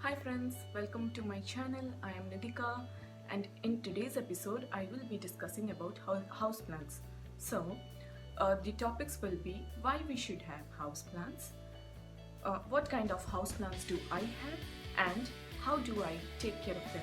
Hi friends, welcome to my channel. I am Nidika and in today's episode I will be discussing about houseplants. So the topics will be why we should have houseplants, what kind of houseplants do I have, and how do I take care of them.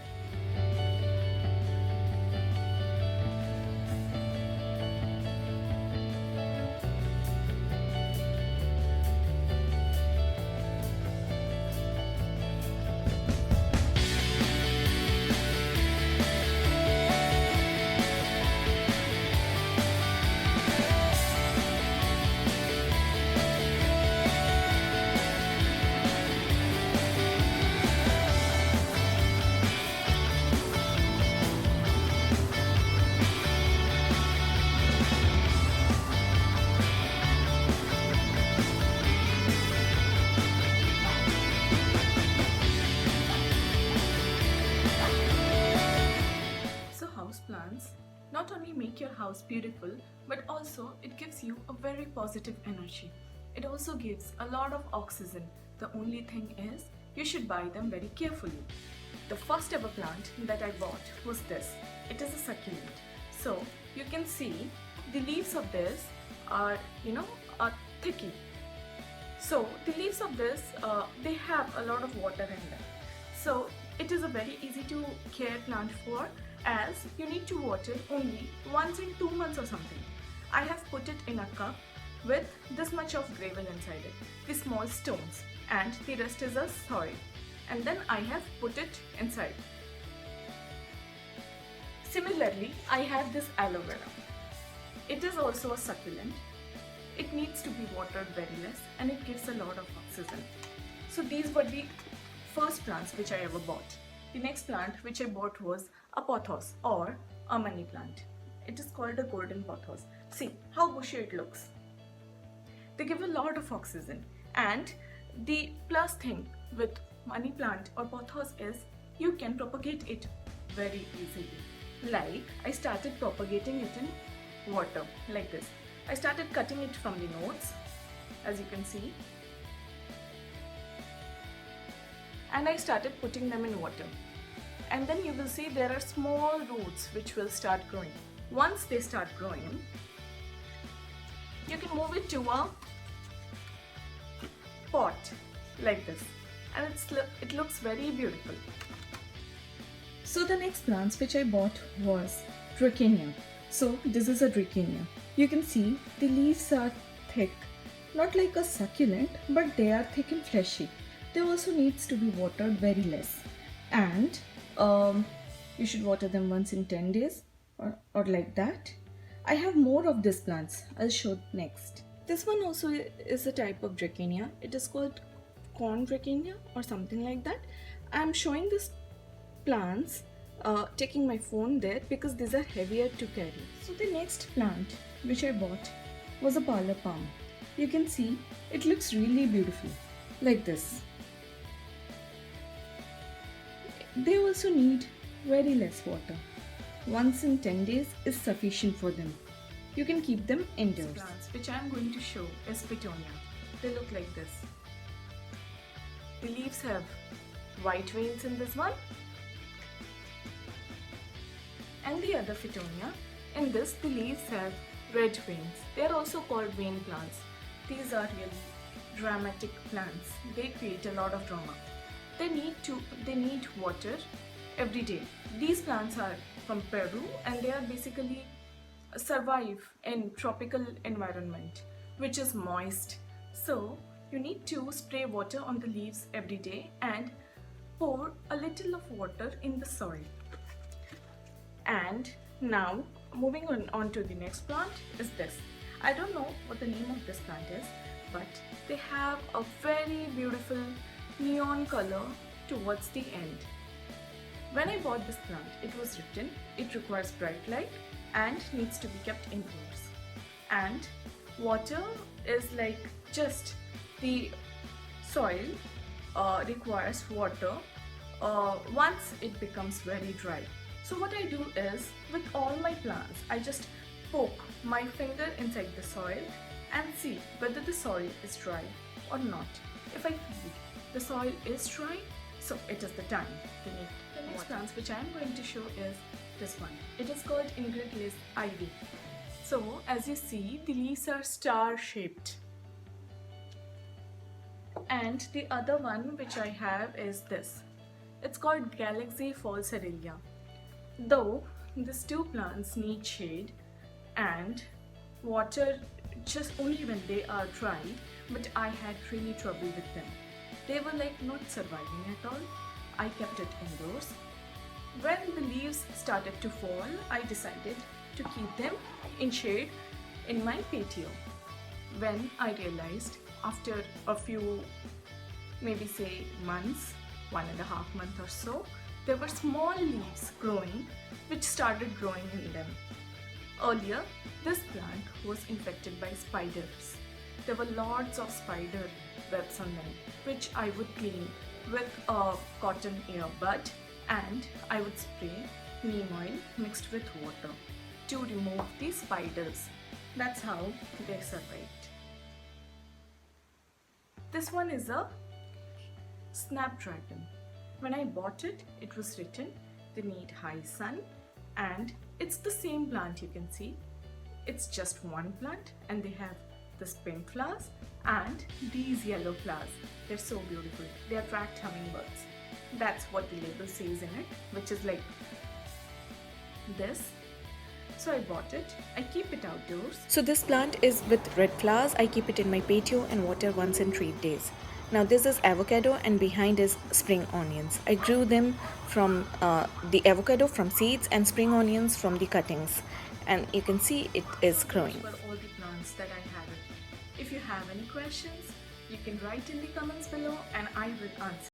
So houseplants not only make your house beautiful, but also it gives you a very positive energy. It also gives a lot of oxygen. The only thing is you should buy them very carefully. The first ever plant that I bought was this. It is a succulent. So you can see the leaves of this are, are thicky. So the leaves of this, they have a lot of water in them. So it is a very easy to care plant for, as you need to water only once in 2 months or something. I have put it in a cup with this much of gravel inside it, the small stones, and the rest is a soil. And then I have put it inside. Similarly, I have this aloe vera. It is also a succulent. It needs to be watered very less and it gives a lot of oxygen. So these were the first plants which I ever bought. The next plant which I bought was a pothos or a money plant. It is called a golden pothos. See how bushy it looks. They give a lot of oxygen, and the plus thing with money plant or pothos is you can propagate it very easily. Like I started propagating it in water like this. I started cutting it from the nodes, as you can see, and I started putting them in water. And then you will see there are small roots which will start growing. Once they start growing, you can move it to a pot like this, and it looks very beautiful. So the next plants which I bought was Dracaena. So this is a Dracaena. You can see the leaves are thick, not like a succulent, but they are thick and fleshy. They also needs to be watered very less, and you should water them once in 10 days or like that. I have more of these plants. I'll show next. This one also is a type of Dracaena. It is called corn Dracaena or something like that. I'm showing these plants taking my phone there because these are heavier to carry. So the next plant which I bought was a parlor palm. You can see it looks really beautiful like this. They also need very less water. Once in 10 days is sufficient for them. You can keep them indoors. These plants which I am going to show is Petunia. They look like this. The leaves have white veins in this one, and the other Petunia, in this the leaves have red veins. They are also called vein plants. These are really dramatic plants. They create a lot of drama. They need water every day. These plants are from Peru and they are basically survive in tropical environment which is moist. So you need to spray water on the leaves every day and pour a little of water in the soil. And now moving on to the next plant is this. I don't know what the name of this plant is, but they have a very beautiful neon color towards the end. When I bought this plant, it was written it requires bright light and needs to be kept indoors. And water is like just the soil requires water once it becomes very dry. So what I do is with all my plants, I just poke my finger inside the soil and see whether the soil is dry or not. If I feel the soil is dry, So it is the time to need. The next plants which I am going to show is this one. It is called Ingrid ivy. So as you see, the leaves are star shaped. And the other one which I have is this. It's called Galaxy Falsarilia. Though these two plants need shade and water just only when they are dry, but I had really trouble with them. They were like not surviving at all. I kept it indoors. When the leaves started to fall, I decided to keep them in shade in my patio. When I realized after a few, maybe say months, 1.5 months or so, there were small leaves growing which started growing in them. Earlier, this plant was infected by spiders. There were lots of spider webs on them, which I would clean with a cotton earbud, and I would spray neem oil mixed with water to remove the spiders. That's how they survived. This one is a snapdragon. When I bought it, it was written they need high sun, and it's the same plant you can see. It's just one plant and they have this pink flowers and these yellow flowers. They're so beautiful. They attract hummingbirds. That's what the label says in it, which is like this. So I bought it. I keep it outdoors. So this plant is with red flowers. I keep it in my patio and water once in 3 days. Now this is avocado and behind is spring onions. I grew them from the avocado from seeds and spring onions from the cuttings. And you can see it is growing. For all the plants that I have. If you have any questions, you can write in the comments below and I will answer.